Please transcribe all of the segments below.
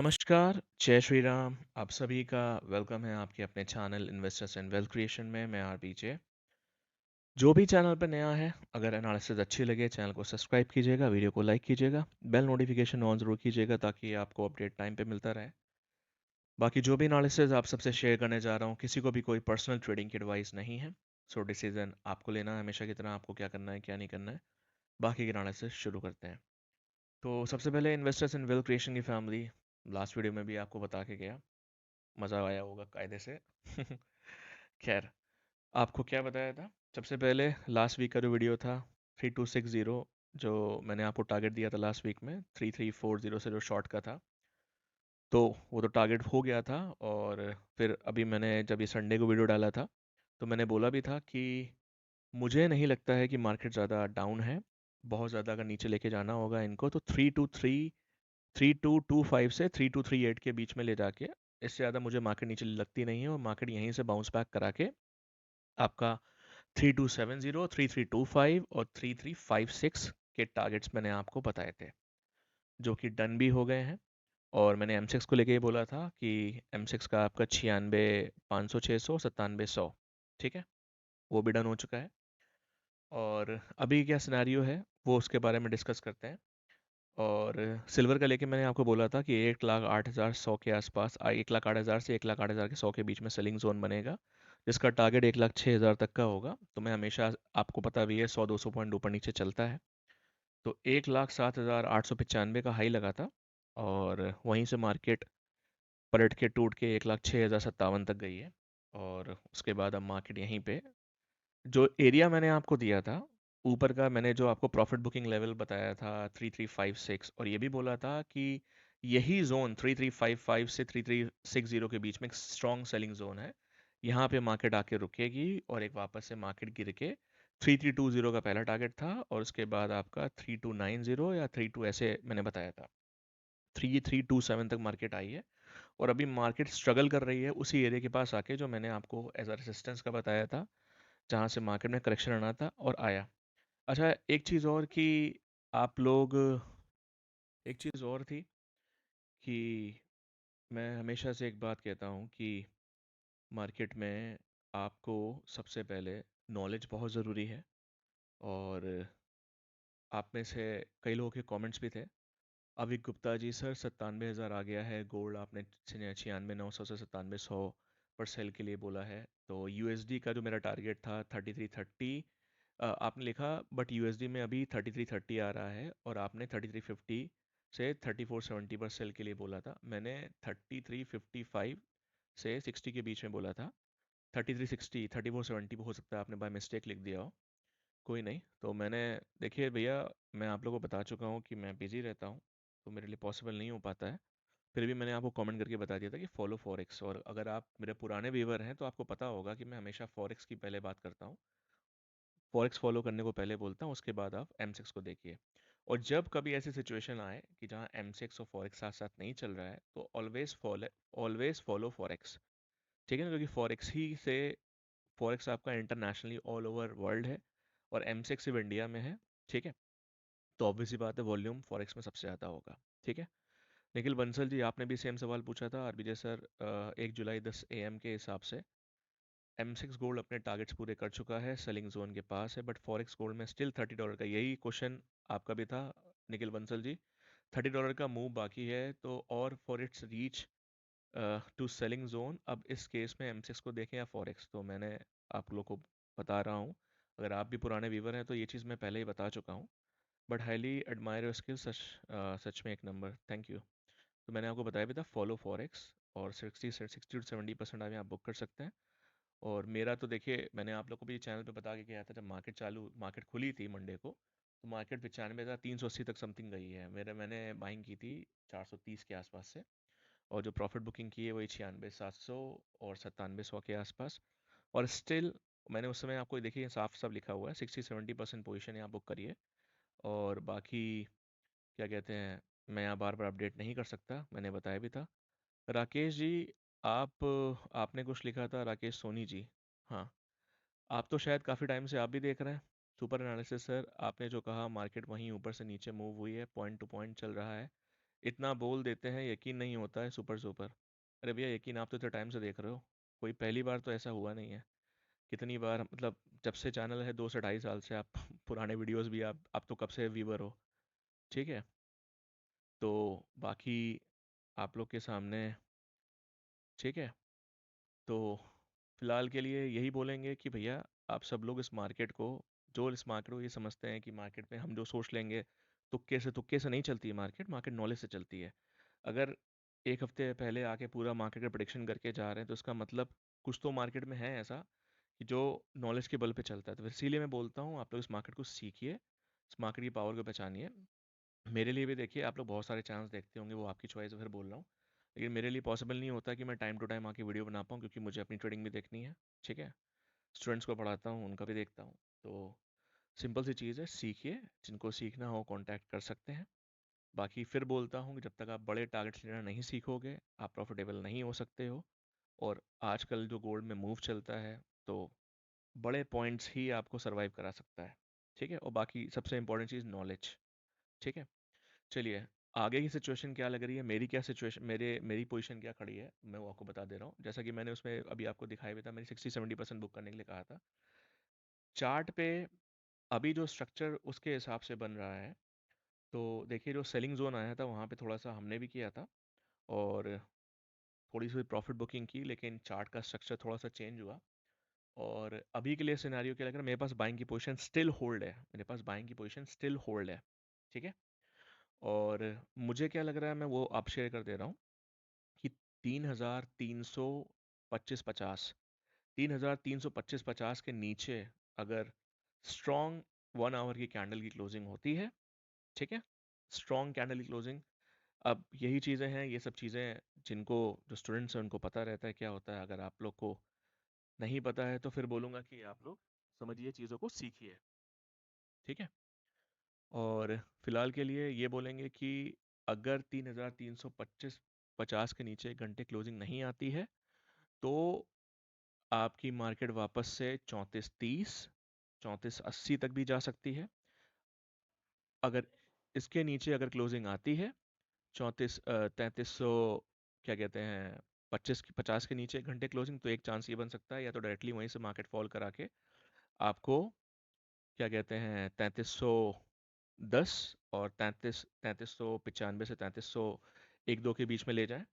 नमस्कार, जय श्री राम। आप सभी का वेलकम है आपके अपने channel investors and wealth creation में। मैं आरपीजे। जो भी चैनल पर नया है, अगर एनालिसिस अच्छी लगे चैनल को सब्सक्राइब कीजिएगा, वीडियो को लाइक कीजिएगा, बेल नोटिफिकेशन ऑन ज़रूर कीजिएगा ताकि आपको अपडेट टाइम पे मिलता रहे। बाकी जो भी एनालिसिस आप सबसे शेयर करने जा रहा हूँ, किसी को भी कोई पर्सनल ट्रेडिंग की एडवाइस नहीं है। सो डिसीजन आपको लेना है हमेशा की तरह, आपको क्या करना है क्या नहीं करना है। बाकी की एनालिसिस शुरू करते हैं। तो सबसे पहले इन्वेस्टर्स इन वेल्थ क्रिएशन की फैमिली, लास्ट वीडियो में भी आपको बता के गया, मज़ा आया होगा कायदे से। खैर, आपको क्या बताया था? सबसे पहले लास्ट वीक का जो वीडियो था 3260, जो मैंने आपको टारगेट दिया था लास्ट वीक में 3340 से जो शॉर्ट का था, तो वो तो टारगेट हो गया था। और फिर अभी मैंने जब ये संडे को वीडियो डाला था तो मैंने बोला भी था कि मुझे नहीं लगता है कि मार्केट ज़्यादा डाउन है। बहुत ज़्यादा अगर नीचे लेके जाना होगा इनको तो 3225 से 3238 के बीच में ले जाके, इससे ज़्यादा मुझे मार्केट नीचे लगती नहीं है। और मार्केट यहीं से बाउंस बैक करा के आपका 3270, 3325 और 3356 के टारगेट्स मैंने आपको बताए थे, जो कि डन भी हो गए हैं। और मैंने एम सिक्स को लेके ये बोला था कि एम सिक्स का आपका 96 500 600 9700, ठीक है, वो भी डन हो चुका है। और अभी क्या सिनेरियो है वो उसके बारे में डिस्कस करते हैं। और सिल्वर का लेके मैंने आपको बोला था कि 1,08,100 के आसपास, 1,08,000 से 1,08,000 के 100 के बीच में सेलिंग जोन बनेगा, जिसका टारगेट 1,06,000 तक का होगा। तो मैं हमेशा, आपको पता भी है, 100-200 पॉइंट ऊपर नीचे चलता है। तो 1,07,895 का हाई लगा था और वहीं से मार्केट पलट के टूट के 1,06,057 तक गई है। और उसके बाद अब मार्केट यहीं पे, जो एरिया मैंने आपको दिया था ऊपर का, मैंने जो आपको प्रॉफिट बुकिंग लेवल बताया था 3356, और ये भी बोला था कि यही जोन 3355 से 3360 के बीच में एक स्ट्रॉन्ग सेलिंग जोन है। यहाँ पे मार्केट आके रुकेगी और एक वापस से मार्केट गिर के 3320 का पहला टारगेट था, और उसके बाद आपका 3290 या 32 ऐसे मैंने बताया था। 3327 तक मार्केट आई है और अभी मार्केट स्ट्रगल कर रही है उसी एरिया के पास आके, जो मैंने आपको एज अ रेसिस्टेंस का बताया था, जहाँ से मार्केट में करेक्शन आना था और आया। अच्छा, एक चीज़ और कि आप लोग, एक चीज़ और थी कि मैं हमेशा से एक बात कहता हूँ कि मार्केट में आपको सबसे पहले नॉलेज बहुत ज़रूरी है। और आप में से कई लोगों के कमेंट्स भी थे। अविक गुप्ता जी, सर 97,000 आ गया है गोल्ड, आपने 96,900 से 97,100 पर सेल के लिए बोला है। तो यूएसडी का जो मेरा टारगेट था 3330, आपने लिखा, बट यूएसडी में अभी 3330 आ रहा है और आपने 3350 से 3470 पर सेल के लिए बोला था। मैंने 3355 से 60 के बीच में बोला था। 3360 3470 हो सकता है आपने बाय मिस्टेक लिख दिया हो, कोई नहीं। तो मैंने, देखिए भैया, मैं आप लोगों को बता चुका हूँ कि मैं बिज़ी रहता हूँ, तो मेरे लिए पॉसिबल नहीं हो पाता है। फिर भी मैंने आपको कमेंट करके बता दिया था कि फॉलो फॉरेक्स, और अगर आप मेरे पुराने व्यूवर हैं तो आपको पता होगा कि मैं हमेशा फॉरेक्स की पहले बात करता हूँ। फॉरेक्स फॉलो करने को पहले बोलता हूँ, उसके बाद आप एम सिक्स को देखिए। और जब कभी ऐसी सिचुएशन आए कि जहाँ एम सिक्स और फॉरेक्स साथ साथ नहीं चल रहा है, तो ऑलवेज फॉलो फॉरेक्स, ठीक है ना, क्योंकि फॉरेक्स ही से, फॉरेक्स आपका इंटरनेशनली ऑल ओवर वर्ल्ड है और एम सिक्स सिर्फ इंडिया में है, ठीक है। तो ऑब्वियस सी बात है, वॉल्यूम फॉरेक्स में सबसे ज़्यादा होगा, ठीक है। निखिल बंसल जी, आपने भी सेम सवाल पूछा था। आरबीजे सर, 1 जुलाई 10 AM के हिसाब से एम सिक्स गोल्ड अपने टारगेट्स पूरे कर चुका है, सेलिंग जोन के पास है, बट फॉरेक्स गोल्ड में स्टिल $30 का, यही क्वेश्चन आपका भी था निखिल बंसल जी। $30 का मूव बाकी है, तो और for its reach to ceiling zone, अब इस केस में एम सिक्स को देखें या फॉरेक्स, तो मैंने आप लोग को बता रहा हूँ। अगर आप भी पुराने व्यूवर हैं तो ये चीज़ मैं पहले ही बता चुका हूँ। But highly admire your skill, सच सच में एक नंबर, थैंक यू। तो मैंने आपको बताया भी था फॉलो फॉरेक्स, और 60 to 70% आप यहाँ बुक कर सकते हैं। और मेरा तो देखिए, मैंने आप लोग को भी चैनल पे बता के गया था, जब मार्केट खुली थी मंडे को, तो मार्केट 95,380 तक समथिंग गई है। मैंने बाइंग की थी 430 के आसपास से, और जो प्रॉफिट बुकिंग की है वही 96,700 और 97,100 के आसपास। और स्टिल मैंने उस समय आपको देखिए साफ साफ लिखा हुआ है 60-70% पोजीशन यहाँ बुक करिए। और बाकी क्या कहते हैं, मैं यहाँ बार बार अपडेट नहीं कर सकता, मैंने बताया भी था। राकेश जी, आप आपने कुछ लिखा था, राकेश सोनी जी। हाँ, आप तो शायद काफ़ी टाइम से आप भी देख रहे हैं सुपर एनालिसिस। सर, आपने जो कहा मार्केट वहीं ऊपर से नीचे मूव हुई है, पॉइंट टू पॉइंट चल रहा है, इतना बोल देते हैं, यकीन नहीं होता है, सुपर सुपर। अरे भैया यकीन आप तो इतने टाइम से देख रहे हो, कोई पहली बार तो ऐसा हुआ नहीं है। कितनी बार, मतलब जब से चैनल है 2 से 2.5 साल से आप पुराने वीडियोस भी आप तो कब से व्यूवर हो, ठीक है। तो बाकी आप लोग के सामने, ठीक है। तो फिलहाल के लिए यही बोलेंगे कि भैया आप सब लोग इस मार्केट को, जो इस मार्केट को ये समझते हैं कि मार्केट में हम जो सोच लेंगे, तुक्के से नहीं चलती है मार्केट, मार्केट नॉलेज से चलती है। अगर एक हफ्ते पहले आके पूरा मार्केट का प्रेडिक्शन करके जा रहे हैं तो इसका मतलब कुछ तो मार्केट में है ऐसा कि जो नॉलेज के बल पे चलता है। तो इसीलिए मैं बोलता हूँ आप लोग इस मार्केट को सीखिए, इस मार्केट की पावर को पहचानिए। मेरे लिए भी देखिए, आप लोग बहुत सारे चांस देखते होंगे, वो आपकी चॉइस है, फिर बोल रहा हूँ। लेकिन मेरे लिए पॉसिबल नहीं होता कि मैं टाइम टू टाइम आके वीडियो बना पाऊँ, क्योंकि मुझे अपनी ट्रेडिंग भी देखनी है, ठीक है। स्टूडेंट्स को पढ़ाता हूँ, उनका भी देखता हूँ। तो सिंपल सी चीज़ है, सीखिए, जिनको सीखना हो कांटेक्ट कर सकते हैं। बाकी फिर बोलता हूँ कि जब तक आप बड़े टारगेट्स लेना नहीं सीखोगे, आप प्रॉफिटेबल नहीं हो सकते हो। और आजकल जो गोल्ड में मूव चलता है, तो बड़े पॉइंट्स ही आपको सरवाइव करा सकता है, ठीक है। और बाकी सबसे इंपॉर्टेंट चीज़ नॉलेज, ठीक है। चलिए, आगे की सिचुएशन क्या लग रही है, मेरी क्या सिचुएशन, मेरी पोजीशन क्या खड़ी है, मैं वो आपको बता दे रहा हूँ। जैसा कि मैंने उसमें अभी आपको दिखाई भी था, मैंने 60-70% बुक करने के लिए कहा था। चार्ट पे अभी जो स्ट्रक्चर उसके हिसाब से बन रहा है, तो देखिए जो सेलिंग जोन आया था वहाँ पे थोड़ा सा हमने भी किया था, और थोड़ी सी प्रॉफिट बुकिंग की, लेकिन चार्ट का स्ट्रक्चर थोड़ा सा चेंज हुआ। और अभी के लिए सिनेरियो क्या लग रहा है, मेरे पास बाइंग की पोजीशन स्टिल होल्ड है, मेरे पास बाइंग की पोजीशन स्टिल होल्ड है, ठीक है। और मुझे क्या लग रहा है, मैं वो आप शेयर कर दे रहा हूँ कि 3,325-50, 3,325-50 के नीचे अगर स्ट्रॉन्ग 1 आवर की कैंडल की क्लोजिंग होती है, ठीक है, स्ट्रॉन्ग कैंडल की क्लोजिंग। अब यही चीज़ें हैं, ये सब चीज़ें जिनको, जो स्टूडेंट्स हैं उनको पता रहता है क्या होता है। अगर आप लोग को नहीं पता है तो फिर बोलूँगा कि आप लोग समझिए, चीज़ों को सीखिए, ठीक है। और फिलहाल के लिए ये बोलेंगे कि अगर 3,325-50 के नीचे घंटे क्लोजिंग नहीं आती है, तो आपकी मार्केट वापस से 3430, 3480 तक भी जा सकती है। अगर इसके नीचे अगर क्लोजिंग आती है, 3300, क्या कहते हैं, 50 के नीचे घंटे क्लोजिंग, तो एक चांस ये बन सकता है, या तो डायरेक्टली वहीं से मार्केट फॉल करा के आपको, क्या कहते हैं, 3310 और 3395 से 3301-2 के बीच में ले जाए।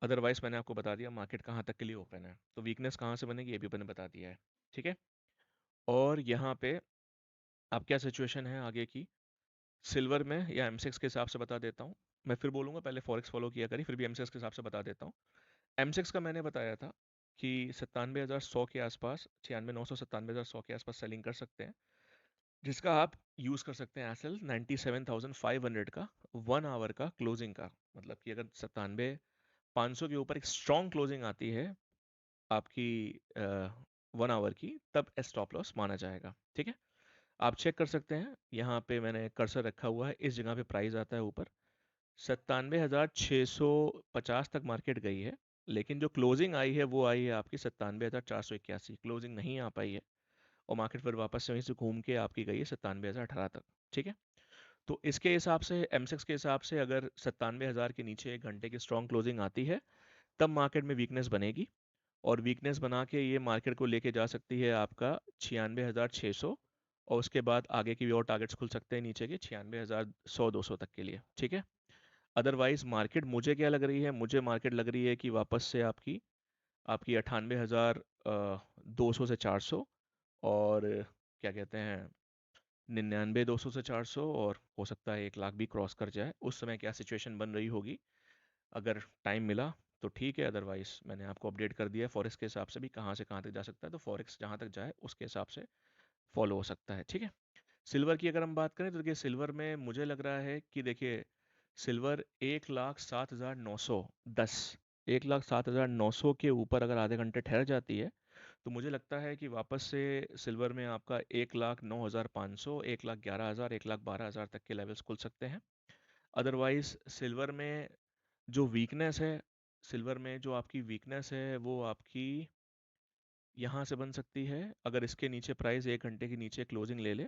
अदरवाइज मैंने आपको बता दिया मार्केट कहाँ तक के लिए ओपन है, तो वीकनेस कहाँ से बनेगी ये भी मैंने बता दिया है, ठीक है। और यहाँ पे अब क्या सिचुएशन है आगे की, सिल्वर में या एमसेक्स के हिसाब से बता देता हूँ। मैं फिर बोलूँगा, पहले फॉरेक्स फॉलो किया करिए, फिर भी एमसेक्स के हिसाब से बता देता हूँ। एमसेक्स का मैंने बताया था कि 97,100 के आसपास, 96,900, 97,100 के आसपास सेलिंग कर सकते हैं, जिसका आप यूज़ कर सकते हैं एसएल 97,500 का, 1 आवर का क्लोजिंग का। मतलब कि अगर 97,500 के ऊपर एक स्ट्रॉन्ग क्लोजिंग आती है आपकी 1 आवर की, तब स्टॉप लॉस माना जाएगा, ठीक है। आप चेक कर सकते हैं, यहाँ पे मैंने कर्सर रखा हुआ है, इस जगह पे प्राइस आता है ऊपर, 97,650 तक मार्केट गई है। लेकिन जो क्लोजिंग आई है वो आई है आपकी 97,481, क्लोजिंग नहीं आ पाई है, और मार्केट फिर वापस से वहीं से घूम के आपकी गई है 97,018 तक, ठीक है। तो इसके हिसाब से, एमसेक्स के हिसाब से, अगर 97,000 के नीचे एक घंटे की स्ट्रॉन्ग क्लोजिंग आती है, तब मार्केट में वीकनेस बनेगी, और वीकनेस बना के ये मार्केट को लेके जा सकती है आपका 96,600, और उसके बाद आगे की भी और टारगेट्स खुल सकते हैं नीचे के 96,100-200 तक के लिए, ठीक है। अदरवाइज मार्केट मुझे क्या लग रही है, मुझे मार्केट लग रही है कि वापस से आपकी आपकी 98,200 से 400, और क्या कहते हैं, 99,200 से 400, और हो सकता है 1 लाख भी क्रॉस कर जाए। उस समय क्या सिचुएशन बन रही होगी, अगर टाइम मिला तो ठीक है, अदरवाइज मैंने आपको अपडेट कर दिया है फॉरेक्स के हिसाब से भी कहाँ से कहाँ तक जा सकता है, तो फॉरेक्स जहाँ तक जाए उसके हिसाब से फॉलो हो सकता है, ठीक है। सिल्वर की अगर हम बात करें तो देखिए, सिल्वर में मुझे लग रहा है कि देखिए, सिल्वर 1,07,910, 1,07,900 के ऊपर अगर आधे घंटे ठहर जाती है, तो मुझे लगता है कि वापस से सिल्वर में आपका 1,09,500, 1,11,000, 1,12,000 तक के लेवल्स खुल सकते हैं। अदरवाइज सिल्वर में जो वीकनेस है, सिल्वर में जो आपकी वीकनेस है वो आपकी यहाँ से बन सकती है, अगर इसके नीचे प्राइस एक घंटे के नीचे क्लोजिंग ले ले।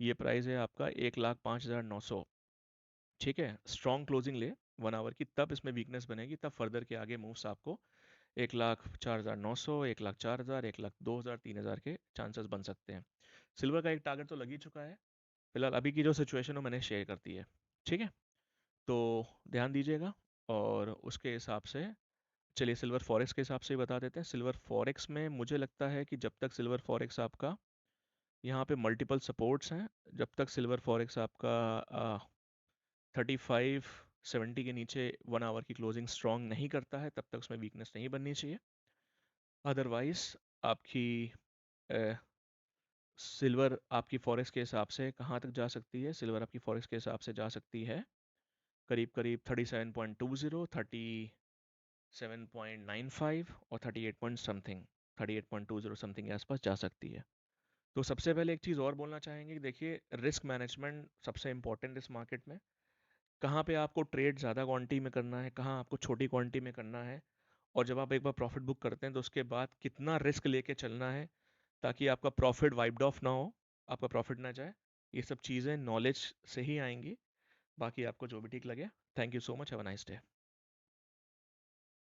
ये प्राइस है आपका 1,05,900, ठीक है, स्ट्रॉन्ग क्लोजिंग ले 1 आवर की, तब इसमें वीकनेस बनेगी, तब फर्दर के आगे मूव्स आपको 1,04,900, 1,04,000, 1,02,000, 3,000 के चांसेस बन सकते हैं। सिल्वर का एक टारगेट तो लग ही चुका है, फिलहाल अभी की जो सिचुएशन हो मैंने शेयर कर दी है। ठीक है, तो ध्यान दीजिएगा। और उसके हिसाब से चलिए सिल्वर फॉरेक्स के हिसाब से ही बता देते हैं। सिल्वर फॉरेक्स में मुझे लगता है कि जब तक सिल्वर फॉरेक्स आपका यहाँ पे मल्टीपल सपोर्ट्स हैं, जब तक सिल्वर फॉरेक्स आपका 3570 के नीचे 1 आवर की क्लोजिंग स्ट्रॉन्ग नहीं करता है, तब तक उसमें वीकनेस नहीं बननी चाहिए। अदरवाइज आपकी सिल्वर आपकी फॉरेक्स के हिसाब से कहाँ तक जा सकती है? सिल्वर आपकी फॉरेक्स के हिसाब से जा सकती है करीब करीब 37.20, 37.95 और 38 पॉइंट समथिंग, 38.20 समथिंग के आसपास जा सकती है। तो सबसे पहले एक चीज़ और बोलना चाहेंगे कि देखिए, रिस्क मैनेजमेंट सबसे इंपॉर्टेंट इस मार्केट में। कहाँ पे आपको ट्रेड ज़्यादा क्वांटिटी में करना है, कहाँ आपको छोटी क्वांटिटी में करना है, और जब आप एक बार प्रॉफिट बुक करते हैं तो उसके बाद कितना रिस्क लेके चलना है ताकि आपका प्रॉफिट वाइप्ड ऑफ ना हो, आपका प्रॉफिट ना जाए। ये सब चीज़ें नॉलेज से ही आएंगी, बाकी आपको जो भी ठीक लगे। Thank you so much, have a nice day.